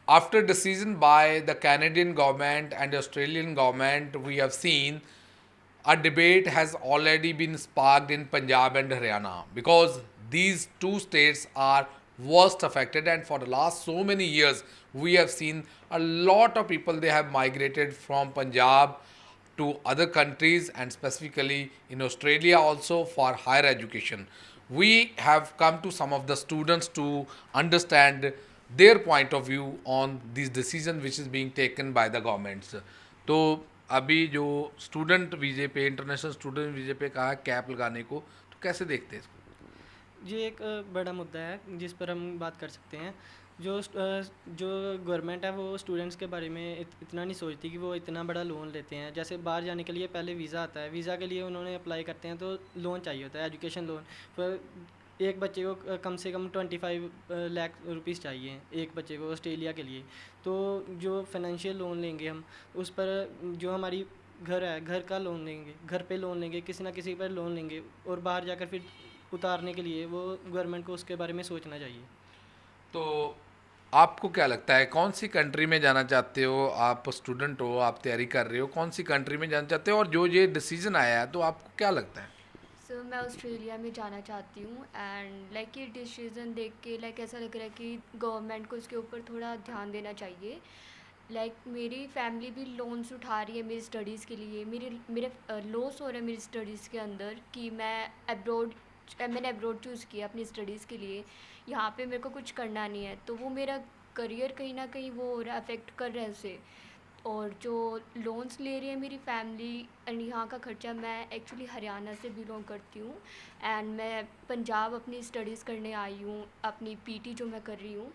after decision by the Canadian government and the Australian government, we have seen a debate has already been sparked in Punjab and Haryana because these two states are worst affected, and for the last so many years we have seen a lot of people they have migrated from Punjab to other countries and specifically in Australia also for higher education. We have come to some of the students to understand their point of view on this decision which is being taken by the governments. तो अभी जो student वीजे पे international student वीजे पे कहा cap लगाने को, तो कैसे देखते हैं इसको? ये एक बड़ा मुद्दा है जिस पर हम बात कर सकते हैं। जो गवर्नमेंट है वो स्टूडेंट्स के बारे में इतना नहीं सोचती कि वो इतना बड़ा लोन लेते हैं। जैसे बाहर जाने के लिए पहले वीज़ा आता है, वीज़ा के लिए उन्होंने अप्लाई करते हैं तो लोन चाहिए होता है, एजुकेशन लोन। पर एक बच्चे को कम से कम 25 लाख रुपीस चाहिए एक बच्चे को ऑस्ट्रेलिया के लिए। तो जो फाइनेंशियल लोन लेंगे हम, उस पर जो हमारी घर है, घर का लोन लेंगे, घर पे लोन लेंगे, किसी ना किसी पर लोन लेंगे, और बाहर जाकर फिर उतारने के लिए वो गवर्नमेंट को उसके बारे में सोचना चाहिए। तो आपको क्या लगता है कौन सी कंट्री में जाना चाहते हो? आप स्टूडेंट हो, आप तैयारी कर रहे हो, कौन सी कंट्री में जाना चाहते हो और जो ये डिसीजन आया है तो आपको क्या लगता है? सो मैं ऑस्ट्रेलिया में जाना चाहती हूँ एंड लाइक ये डिसीज़न देख के लाइक ऐसा लग रहा है कि गवर्नमेंट को इसके ऊपर थोड़ा ध्यान देना चाहिए। लाइक मेरी फैमिली भी लोन्स उठा रही है मेरी स्टडीज़ के लिए, मेरे लॉस हो रहा है मेरी स्टडीज़ के अंदर कि मैंने अब्रॉड चूज़ किया अपनी स्टडीज़ के लिए। यहाँ पे मेरे को कुछ करना नहीं है, तो वो मेरा करियर कहीं ना कहीं वो हो रहा है, अफेक्ट कर रहा है उसे। और जो लोन्स ले रही है मेरी फैमिली एंड यहाँ का खर्चा, मैं एक्चुअली हरियाणा से बिलोंग करती हूँ एंड मैं पंजाब अपनी स्टडीज़ करने आई हूँ, अपनी पीटी जो मैं कर रही हूँ।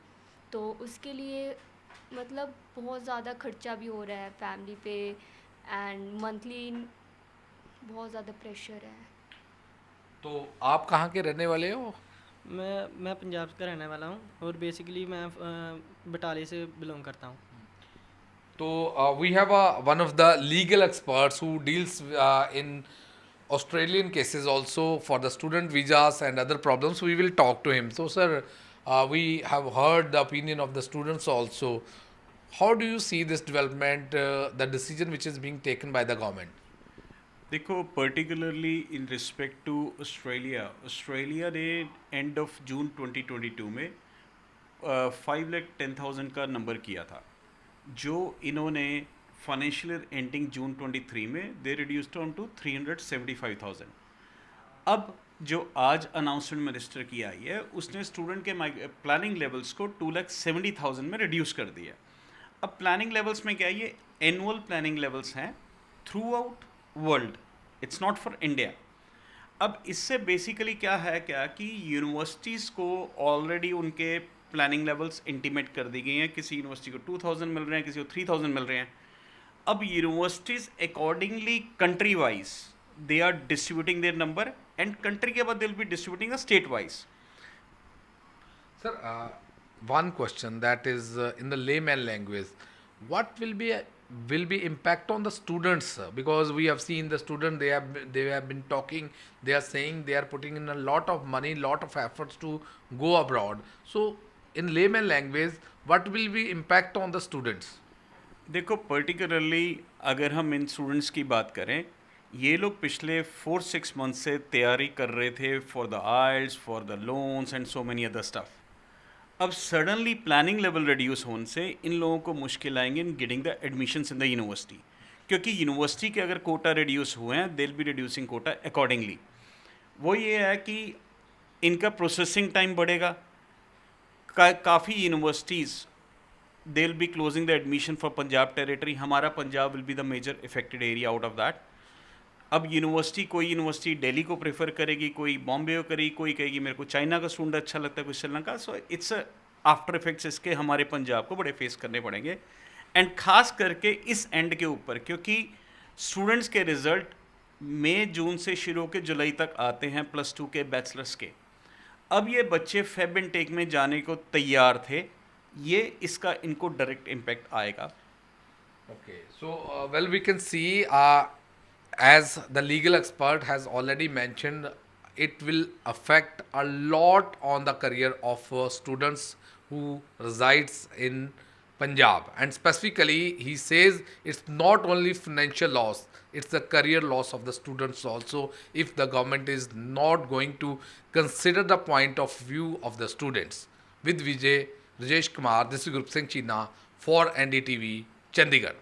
तो उसके लिए मतलब बहुत ज़्यादा खर्चा भी हो रहा है फैमिली पे एंड मंथली बहुत ज़्यादा प्रेशर है। तो आप कहाँ के रहने वाले हो? मैं पंजाब का रहने वाला हूँ और बेसिकली मैं बटाले से बिलोंग करता हूँ। So we have one of the legal experts who deals in Australian cases also for the student visas and other problems. We will talk to him. So, sir, we have heard the opinion of the students also. How do you see this development, the decision which is being taken by the government? देखो particularly in respect to Australia, Australia ने end of June 2022 में 5,10,000 का number किया था, जो इन्होंने financial year ending जून 23 में दे reduced on to 375,000। अब जो आज अनाउंसमेंट मिनिस्टर की आई है उसने स्टूडेंट के प्लानिंग लेवल्स को 2,70,000 में रिड्यूस कर दिया। अब प्लानिंग लेवल्स में क्या है, ये एनुअल प्लानिंग लेवल्स हैं through out world, it's not for India. अब इससे बेसिकली क्या है कि यूनिवर्सिटीज़ को ऑलरेडी उनके प्लानिंग लेवल्स इंटीमेट कर दी गई हैं। किसी यूनिवर्सिटी को 2,000 मिल रहे हैं, किसी को 3,000 मिल रहे हैं। अब universities accordingly country wise they are distributing their number and country के बाद they will be distributing the state wise. Sir, one question that is in the layman language, what will be impact on the students? Because we have seen the student they have been talking, they are saying they are putting in a lot of money, lot of efforts to go abroad. So, in layman language, what will be impact on the students? देखो particularly अगर हम इन students की बात करें, ये लोग पिछले 4-6 month से तैयारी कर रहे थे for the IELTS, for the loans and so many other stuff. अब सडनली प्लानिंग लेवल रिड्यूस होने से इन लोगों को मुश्किल आएंगे in getting the admissions in the university, क्योंकि यूनिवर्सिटी के अगर कोटा रिड्यूस हुए हैं they will be reducing quota accordingly. वो ये है कि इनका प्रोसेसिंग टाइम बढ़ेगा। काफ़ी universities they will be closing the admission for Punjab territory. हमारा Punjab will be the major affected area out of that. अब कोई यूनिवर्सिटी दिल्ली को प्रेफर करेगी, कोई बॉम्बे को करेगी, कोई कहेगी मेरे को चाइना का स्टूडेंट अच्छा लगता है, कोई Sri Lanka. So it's after effects इसके हमारे पंजाब को बड़े फेस करने पड़ेंगे, एंड ख़ास करके इस एंड के ऊपर, क्योंकि स्टूडेंट्स के रिज़ल्ट मई जून से शुरू होकर जुलाई तक आते हैं +2 के बैचलर्स के। अब ये बच्चे फेब इनटेक में जाने को तैयार थे, ये इसका इनको डायरेक्ट इम्पैक्ट आएगा। Okay, so well, we can see as the legal expert has already mentioned, it will affect a lot on the career of students who resides in Punjab. And specifically, he says it's not only financial loss, it's the career loss of the students also if the government is not going to consider the point of view of the students. With Vijay, Rajesh Kumar, this is Group Singh China for NDTV, Chandigarh.